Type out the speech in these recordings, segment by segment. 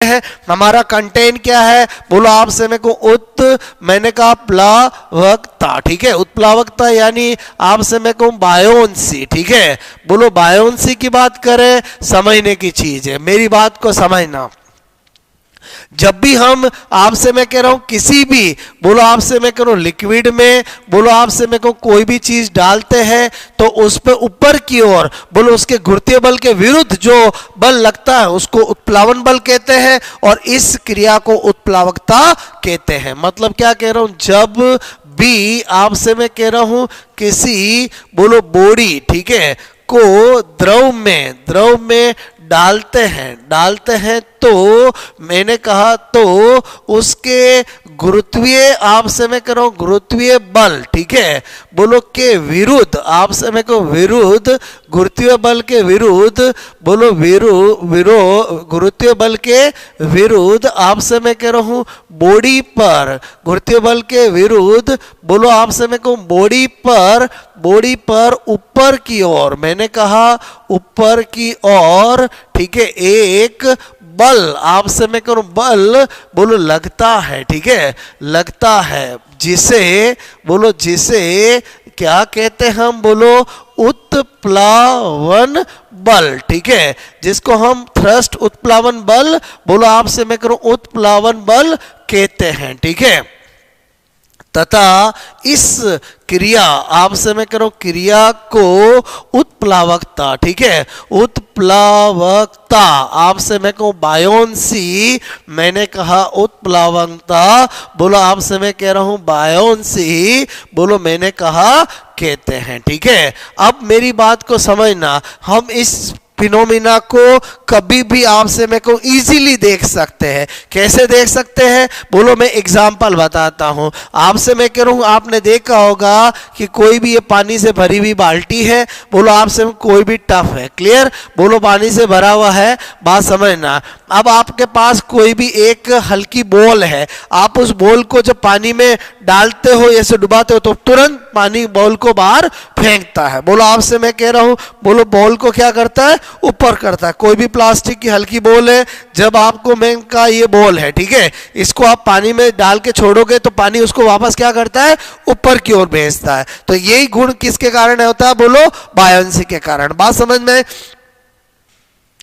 हैं। हमारा कंटेंट क्या है, बोलो आपसे मेरे को मैंने कहा प्लावकता, ठीक है, उत्प्लावकता यानी आपसे मेरे को बायोन्सी, ठीक है। बोलो बायोन्सी की बात करें, समझने की चीज है, मेरी बात को समझना। जब भी हम आपसे मैं कह रहा हूं किसी भी, बोलो आपसे मैं कह रहा हूं लिक्विड में, बोलो आपसे मैं कहूं कोई भी चीज डालते हैं तो उस पे ऊपर की ओर बोलो उसके घुर्तीय बल के विरुद्ध जो बल लगता है उसको उत्प्लावन बल कहते हैं और इस क्रिया को उत्प्लावकता कहते हैं। मतलब क्या कह रहा हूं, जब भी आपसे मैं कह रहा हूं किसी बोलो बॉडी, ठीक है, को द्रव में डालते हैं तो मैंने कहा तो उसके गुरुत्वीय आपसे मैं कह रहा हूं गुरुत्वीय बल, ठीक है, बोलो के विरुद्ध, आपसे मैं कहूं विरुद्ध, गुरुत्वीय बल के विरुद्ध, बोलो गुरुत्वीय बल के विरुद्ध आपसे मैं कह रहा हूं बॉडी पर, गुरुत्वीय बल के विरुद्ध बोलो आपसे मैं कहूं बॉडी पर ऊपर की ओर, मैंने कहा ऊपर की ओर, ठीक है, एक बल आपसे मैं करूं बल बोलो लगता है, ठीक है, लगता है, जिसे क्या कहते हैं हम, बोलो उत्प्लावन बल, ठीक है, जिसको हम थ्रस्ट उत्प्लावन बल बोलो आपसे मैं करूं उत्प्लावन बल कहते हैं, ठीक है। तथा इस क्रिया आपसे मैं करूं क्रिया को उत्प्लावकता, ठीक है, उत्प्लावकता आपसे मैं कहूं बायोन्सी, मैंने कहा उत्प्लावकता बोलो आपसे मैं कह रहा हूं बायोन्सी बोलो मैंने कहा कहते हैं, ठीक है। अब मेरी बात को समझना, हम इस फिनोमिना को कभी भी आपसे मैं को इजीली देख सकते हैं। कैसे देख सकते हैं, बोलो मैं एग्जांपल बताता हूं। आपसे मैं कह रहा हूं, आपने देखा होगा कि कोई भी ये पानी से भरी हुई बाल्टी है, बोलो आपसे कोई भी टफ है, क्लियर, बोलो पानी से भरा हुआ है, बात समझना। अब आपके पास कोई भी एक हल्की बॉल है, आप उस बॉल को जब पानी में डालते हो, ऐसे डुबाते हो, तो तुरंत पानी बॉल को बाहर फेंकता है। बोलो आपसे मैं कह रहा हूं, बोलो बॉल को क्या करता है, ऊपर करता है। कोई भी प्लास्टिक की हल्की बॉल है, जब आपको मैं का ये बॉल है, ठीक है, इसको आप पानी में डाल के छोड़ोगे तो पानी उसको वापस क्या करता है, ऊपर की ओर भेजता है। तो यही गुण किसके कारण होता है, बोलो बायोन्सी के कारण। बात समझ में।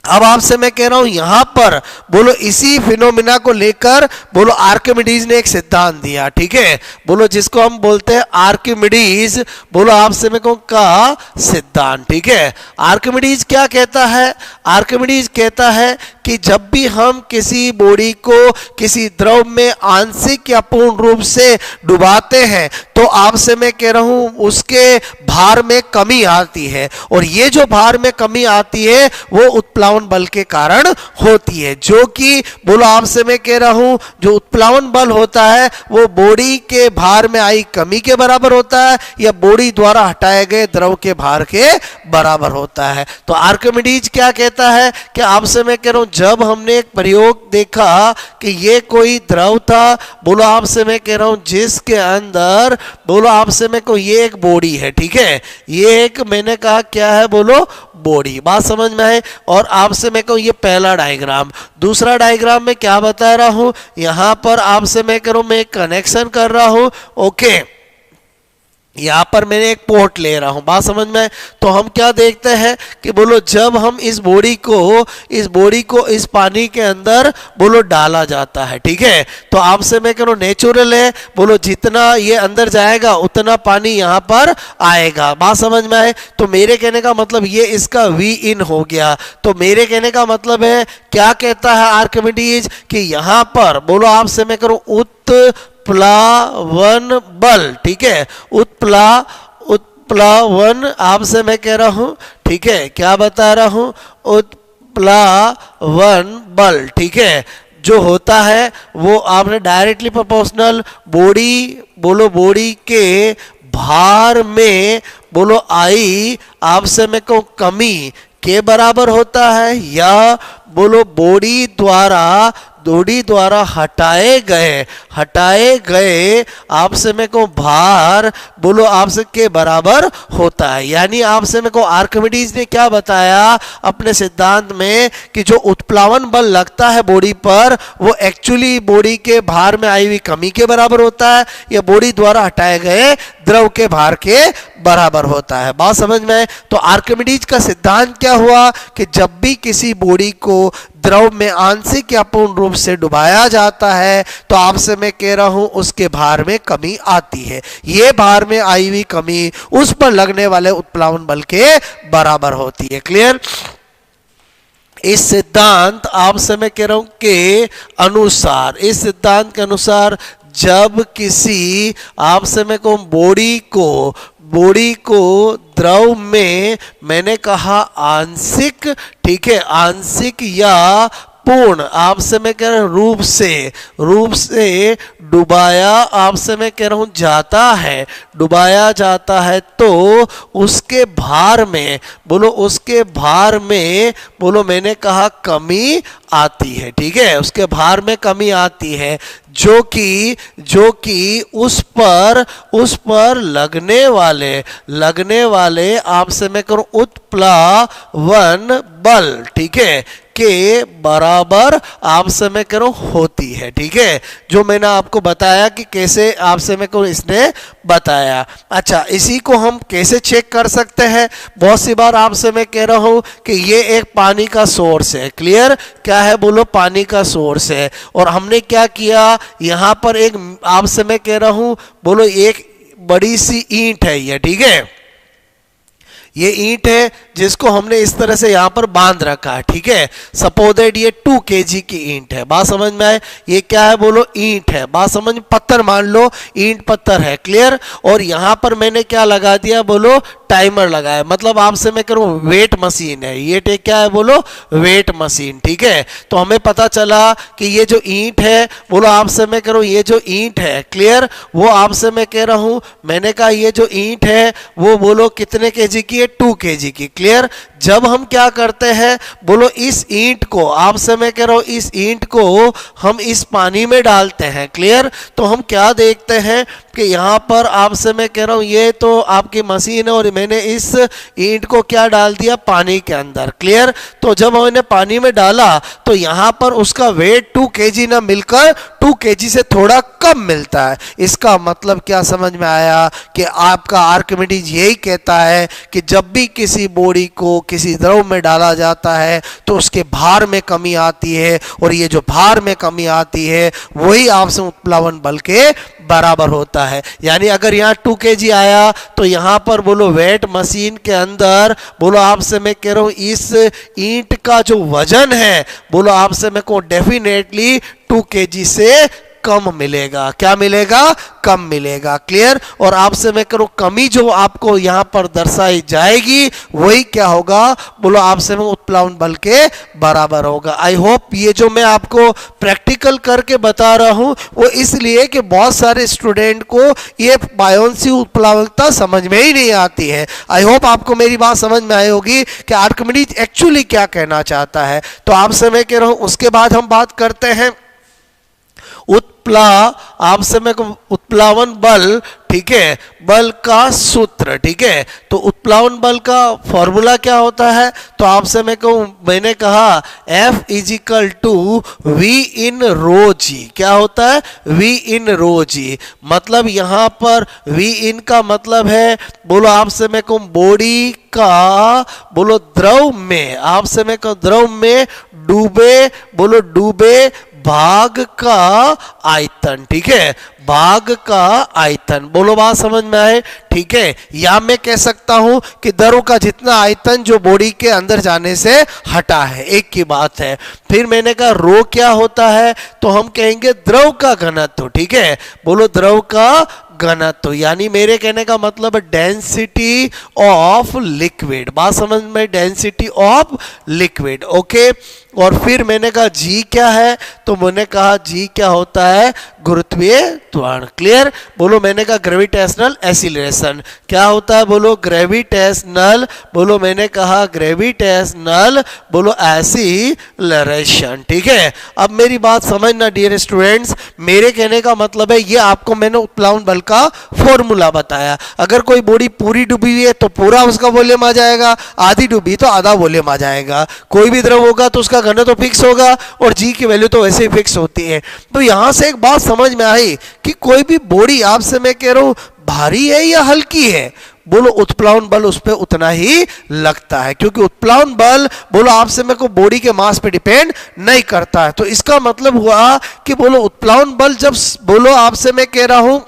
अब आपसे मैं कह रहा हूं यहां पर बोलो इसी फिनोमिना को लेकर बोलो आर्किमिडीज ने एक सिद्धांत दिया, ठीक है, बोलो जिसको हम बोलते हैं आर्किमिडीज बोलो आपसे मैं कहूं का सिद्धांत, ठीक है। आर्किमिडीज क्या कहता है, आर्किमिडीज कहता है कि जब भी हम किसी बॉडी को किसी द्रव में आंशिक या पूर्ण रूप से डुबाते हैं तो आपसे मैं कह रहा हूं उसके भार में कमी आती है, और ये जो भार में कमी आती है वो उत्प्लावन बल के कारण होती है, जो कि बोलो आपसे मैं कह रहा हूं जो उत्प्लावन बल होता है वो बॉडी के भार में आई कमी के बराबर होता है या बॉडी द्वारा हटाए गए द्रव के भार के बराबर होता है। तो आर्किमिडीज क्या कहता है कि आपसे मैं कह रहा हूं जब हमने एक प्रयोग देखा कि ये कोई द्रव था, बोलो आपसे मैं कह रहा हूं जिसके अंदर बोलो आपसे मैं को ये एक बॉडी है, ठीक है, ये एक मैंने कहा क्या है, बोलो बॉडी। बात समझ में आए। और आपसे मैं कहूं ये पहला डायग्राम। दूसरा डायग्राम में क्या बता रहा हूं, यहां पर आपसे मैं कह रहा हूं मैं एक कनेक्शन कर रहा हूं, ओके, यहां पर मैंने एक पोर्ट ले रहा हूं। बात समझ में। तो हम क्या देखते हैं कि बोलो जब हम इस बॉडी को इस पानी के अंदर बोलो डाला जाता है, ठीक है, तो आपसे मैं कह रहा हूं नेचुरल है, बोलो जितना ये अंदर जाएगा उतना पानी यहां पर आएगा। बात समझ में आए। तो मेरे कहने का मतलब ये इसका वी इन हो गया। तो मेरे कहने का मतलब है क्या कहता है आर्किमिडीज कि यहां पर बोलो आपसे मैं करूं उत्प्लावन बल, ठीक है, उत्प्लावन आपसे मैं कह रहा हूं, ठीक है, क्या बता रहा हूं, उत्प्लावन बल, ठीक है, जो होता है वो आपने डायरेक्टली प्रोपोर्शनल बॉडी के भार में बोलो आई आपसे मैं कहूं कमी के बराबर होता है, या बोलो बॉडी द्वारा हटाए गए आपसे में को भार बोलो आपसे के बराबर होता है। यानी आपसे में को आर्किमिडीज ने क्या बताया अपने सिद्धांत में कि जो उत्प्लावन बल लगता है बॉडी पर वो एक्चुअली बॉडी के भार में आई हुई कमी के बराबर होता है या बॉडी द्वारा हटाए गए द्रव के भार के बराबर होता है। बात समझ में आए? तो आर्किमिडीज का सिद्धांत क्या हुआ कि जब भी किसी बॉडी को द्रव में आंशिक या पूर्ण रूप से डुबाया जाता है तो आपसे मैं कह रहा हूं उसके भार में कमी आती है। ये भार में आई हुई कमी उस पर लगने वाले उत्प्लावन बल के बराबर होती है। क्लियर? इस सिद्धांत आपसे मैं कह रहा हूं के अनुसार, इस सिद्धांत के अनुसार जब किसी आपसे मैं कहूं बॉडी को द्रव में मैंने कहा आंशिक, ठीक है, आंशिक या पूर्ण आपसे मैं कह रहा हूं रूप से डुबाया आपसे मैं कह रहा हूं डुबाया जाता है तो उसके भार में बोलो मैंने कहा कमी आती है। ठीक है, उसके भार में कमी आती है जो कि उस पर लगने वाले आपसे मैं करूं उत्प्लावन बल, ठीक है, के बराबर आपसे मैं करूं होती है। ठीक है, जो मैंने आपको बताया कि कैसे आपसे मैं करूं इसने बताया। अच्छा, इसी को हम कैसे चेक कर सकते हैं? बहुत सी बार आपसे मैं कह रहा हूं कि ये एक पानी का सोर्स है। क्लियर? क्या है? बोलो पानी का सोर्स है। और हमने क्या किया, यहां पर एक आपसे मैं कह रहा हूं बोलो एक बड़ी सी ईंट है ये, ठीक है, ये ईंट है जिसको हमने इस तरह से यहां पर बांध रखा है। ठीक है, सपोज दैट ये 2 kg की ईंट है। बात समझ में आए? ये क्या है? बोलो ईंट है। बात समझ में? पत्थर मान लो, ईंट पत्थर है। क्लियर? और यहां पर मैंने क्या लगा दिया? बोलो टाइमर लगाया, मतलब आपसे मैं करूं वेट मशीन है। ये क्या है? बोलो वेट मशीन। ठीक है, तो हमें पता चला कि ये जो ईंट है बोलो आपसे मैं करूं ये जो ईंट है, क्लियर, वो आपसे मैं कह रहा हूं मैंने कहा ये जो ईंट है वो बोलो कितने kg की है? 2 kg की। क्लियर? जब हम क्या करते हैं बोलो इस ईंट को आपसे मैं कह रहा हूं इस ईंट को हम इस पानी में डालते हैं। क्लियर? तो हम क्या देखते हैं कि यहां पर आपसे मैं कह रहा हूं ये तो आपकी मशीन है और मैंने इस ईंट को क्या डाल दिया? पानी के अंदर। क्लियर? तो जब मैंने पानी में डाला तो यहां पर उसका वेट 2 kg ना मिलकर 2 kg से थोड़ा कम मिलता है। इसका मतलब क्या समझ में आया कि आपका आर्किमिडीज यही कहता है कि जब भी किसी बॉडी को किसी द्रव में डाला जाता है तो उसके भार में कमी आती है और ये जो भार में कमी आती है वही आपसे उत्प्लावन बल के बराबर होता है। यानी अगर यहाँ 2 kg आया तो यहाँ पर बोलो वेट मशीन के अंदर बोलो आपसे मैं कह रहा हूँ इस ईंट का जो वजन है बोलो आपसे मैं कहूँ डेफिनेटली 2 kg से कम मिलेगा। क्या मिलेगा? कम मिलेगा। क्लियर? और आपसे मैं करूं कमी जो आपको यहां पर दर्शाई जाएगी वही क्या होगा? बोलो आपसे मैं उत्प्लावन बल के बराबर होगा। आई होप ये जो मैं आपको प्रैक्टिकल करके बता रहा हूं वो इसलिए कि बहुत सारे स्टूडेंट को ये बायोंसी उत्प्लावकता समझ में ही नहीं आती है। आई होप आपको मेरी बात समझ में आई होगी कि आर्किमिडीज एक्चुअली क्या कहना चाहता है। तो आपसे मैं कह रहा हूं उसके बाद हम बात करते हैं आपसे मैं उत्प्लावन बल, ठीक है, बल का सूत्र। ठीक है, तो उत्प्लावन बल का फॉर्मूला क्या होता है? तो आपसे मैंने कहा F = V in rho g। क्या होता है? V in rho g। मतलब यहां पर V in का मतलब है बोलो आपसे मैं कहूं बॉडी का बोलो द्रव में आपसे मैं कहूं द्रव में डूबे भाग का आयतन। ठीक है, भाग का आयतन। बोलो बात समझ में आए? ठीक है, या मैं कह सकता हूं कि द्रव का जितना आयतन जो बॉडी के अंदर जाने से हटा है, एक की बात है। फिर मैंने कहा रो क्या होता है? तो हम कहेंगे द्रव का घनत्व। ठीक है, बोलो द्रव का घनत्व, यानी मेरे कहने का मतलब डेंसिटी ऑफ लिक्विड। बात समझ में, डेंसिटी ऑफ लिक्विड। ओके, और फिर मैंने कहा जी क्या है, तो मैंने कहा जी क्या होता है, गुरुत्वीय त्वरण। क्लियर, बोलो मैंने कहा ग्रेविटेशनल एसिलरेशन क्या होता है, बोलो ग्रेविटेशनल, बोलो मैंने कहा ग्रेविटेशनल, बोलो एसिलरेशन। ठीक है, अब मेरी बात समझना डियर स्टूडेंट्स, मेरे कहने का मतलब है ये आपको मैंने उत्प्लावन बल का फॉर्मूला बताया। अगर कोई बॉडी पूरी डूबी हुई है तो पूरा उसका वॉल्यूम आ जाएगा, आधी डूबी तो आधा वॉल्यूम आ जाएगा। कोई भी द्रव होगा तो उसका घनत्व तो फिक्स होगा और जी की वैल्यू तो वैसे ही फिक्स होती है। तो यहां से एक बात समझ में आई कि कोई भी बॉडी आपसे मैं कह रहा हूं भारी है या हल्की है, बोलो उत्प्लावन बल उस पर उतना ही लगता है, क्योंकि उत्प्लावन बल बोलो आपसे मेरे को बॉडी के मास पे डिपेंड नहीं करता है। तो इसका मतलब हुआ कि बोलो उत्प्लावन बल जब बोलो आपसे मैं कह रहा हूं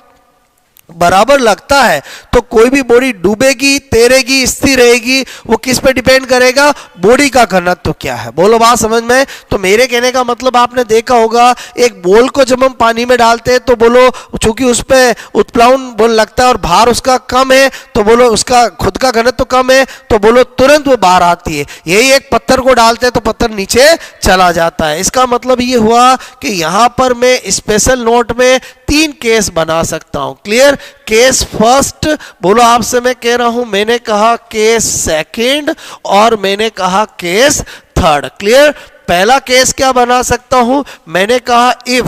बराबर लगता है तो कोई भी बॉडी डूबेगी, तैरेगी, स्थिर रहेगी, वो किस पे डिपेंड करेगा, बॉडी का घनत्व तो क्या है। बोलो बात समझ में। तो मेरे कहने का मतलब आपने देखा होगा एक बॉल को जब हम पानी में डालते हैं तो बोलो चूंकि उस पर उत्प्लावन बल लगता है और भार उसका कम है, तो बोलो उसका खुद का घनत्व तो कम है, तो बोलो तुरंत वो बाहर आती है। यही एक पत्थर को डालते हैं तो पत्थर नीचे चला जाता है। इसका मतलब ये हुआ कि यहां पर मैं स्पेशल नोट में 3 केस बना सकता हूं। क्लियर, केस फर्स्ट बोलो आपसे मैं कह रहा हूं, मैंने कहा केस सेकंड और मैंने कहा केस थर्ड। क्लियर, पहला केस क्या बना सकता हूं, मैंने कहा if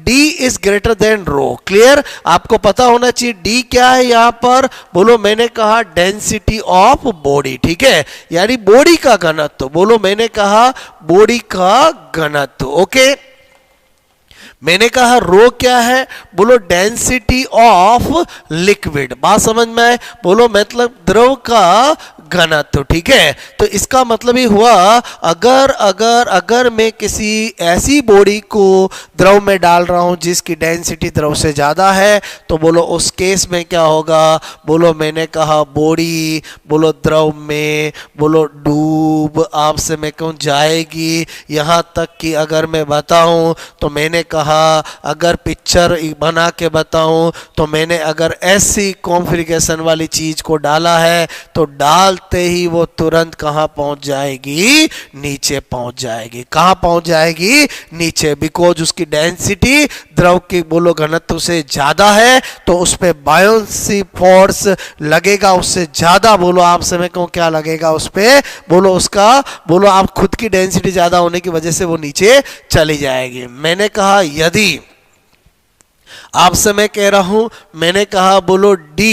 D is greater than row. Clear, आपको पता होना चाहिए D क्या है यहां पर, बोलो मैंने कहा डेंसिटी ऑफ बॉडी। ठीक है, यानी बॉडी का घनत्व, बोलो मैंने कहा बॉडी का घनत्व। ओके, मैंने कहा रो क्या है, बोलो डेंसिटी ऑफ लिक्विड। बात समझ में आए, बोलो मतलब द्रव का घनत्व। ठीक है, तो इसका मतलब ये हुआ अगर अगर अगर मैं किसी ऐसी बॉडी को द्रव में डाल रहा हूं जिसकी डेंसिटी द्रव से ज्यादा है, तो बोलो उस केस में क्या होगा, बोलो मैंने कहा बॉडी बोलो द्रव में बोलो डूब आपसे मैं कहूं जाएगी। यहां तक कि अगर मैं बताऊं तो मैंने कहा अगर पिक्चर बना के बताऊं तो मैंने अगर ऐसी कॉन्फ़िगरेशन वाली चीज को डाला है तो डालते ही वो तुरंत कहां पहुंच जाएगी, नीचे पहुंच जाएगी। कहां पहुंच जाएगी, नीचे, बिकॉज उसकी डेंसिटी द्रव की बोलो घनत्व से ज्यादा है, तो उस पर बायोंसी फोर्स लगेगा उससे ज्यादा। बोलो आपसे मैं कहूं क्या लगेगा उस पर, बोलो उसका बोलो आप खुद की डेंसिटी ज्यादा होने की वजह से वो नीचे चली जाएगी। मैंने कहा यदि आपसे मैं कह रहा हूं, मैंने कहा बोलो D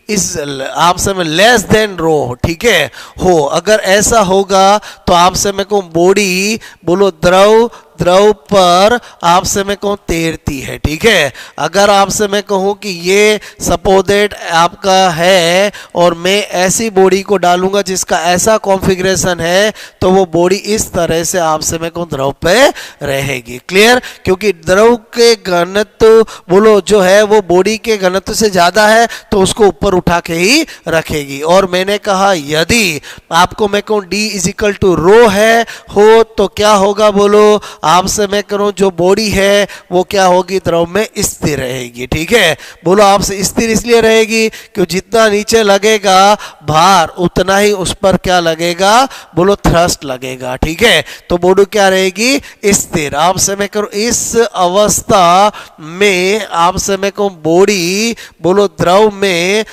इस आपसे मैं लेस देन रो। ठीक है, हो अगर ऐसा होगा तो आपसे मैं कहूं बॉडी बोलो द्रव द्रव पर आपसे मैं कहूं तैरती है। ठीक है, अगर आपसे मैं कहूं कि ये सपोजेट आपका है और मैं ऐसी बॉडी को डालूंगा जिसका ऐसा कॉन्फ़िगरेशन है, तो वो बॉडी इस तरह से आपसे मैं कहूं द्रव पे रहेगी। क्लियर, क्योंकि द्रव के घनत्व बोलो जो है वो बॉडी के घनत्व से ज्यादा है तो उसको ऊपर उठा के ही रखेगी। और मैंने कहा यदि आपको मैं कहूं D इज इक्वल टू रो है हो तो क्या होगा, बोलो आपसे मैं करूं जो बॉडी है वो क्या होगी, द्रव में स्थिर रहेगी। ठीक है, बोलो आपसे स्थिर इसलिए रहेगी कि जितना नीचे लगेगा भार उतना ही उस पर क्या लगेगा, बोलो थ्रस्ट लगेगा। ठीक है, तो बॉडी क्या रहेगी, स्थिर। आपसे मैं करूं इस अवस्था में आपसे मैं कहूं बॉडी बोलो द्रव में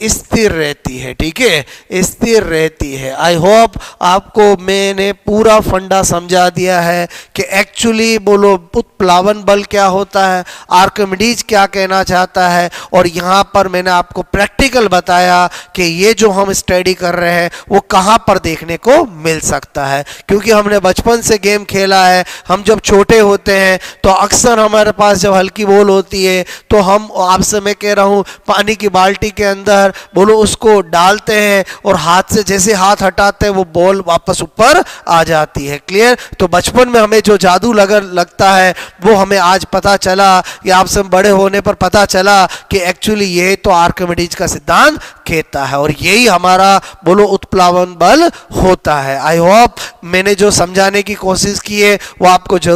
स्थिर रहती है। ठीक है, स्थिर रहती है। आई होप आपको मैंने पूरा फंडा समझा दिया है कि एक्चुअली बोलो उत्प्लावन बल क्या होता है, आर्किमिडीज क्या कहना चाहता है, और यहाँ पर मैंने आपको प्रैक्टिकल बताया कि ये जो हम स्टडी कर रहे हैं वो कहाँ पर देखने को मिल सकता है। क्योंकि हमने बचपन से गेम खेला है, हम जब छोटे होते हैं तो अक्सर हमारे पास जब हल्की बॉल होती है तो हम आपसे मैं कह रहा हूँ पानी की बाल्टी के अंदर बोलो उसको डालते हैं और हाथ से जैसे हाथ हटाते हैं वो बॉल वापस ऊपर आ जाती है। क्लियर, तो बचपन में हमें जो जादू लगता है वो हमें आज पता चला, या आपसे बड़े होने पर पता चला कि एक्चुअली ये तो आर्किमिडीज का सिद्धांत कहता है और यही हमारा बोलो उत्प्लावन बल होता है। आई होप मैंने जो समझाने की कोशिश की है वो आपको जरूर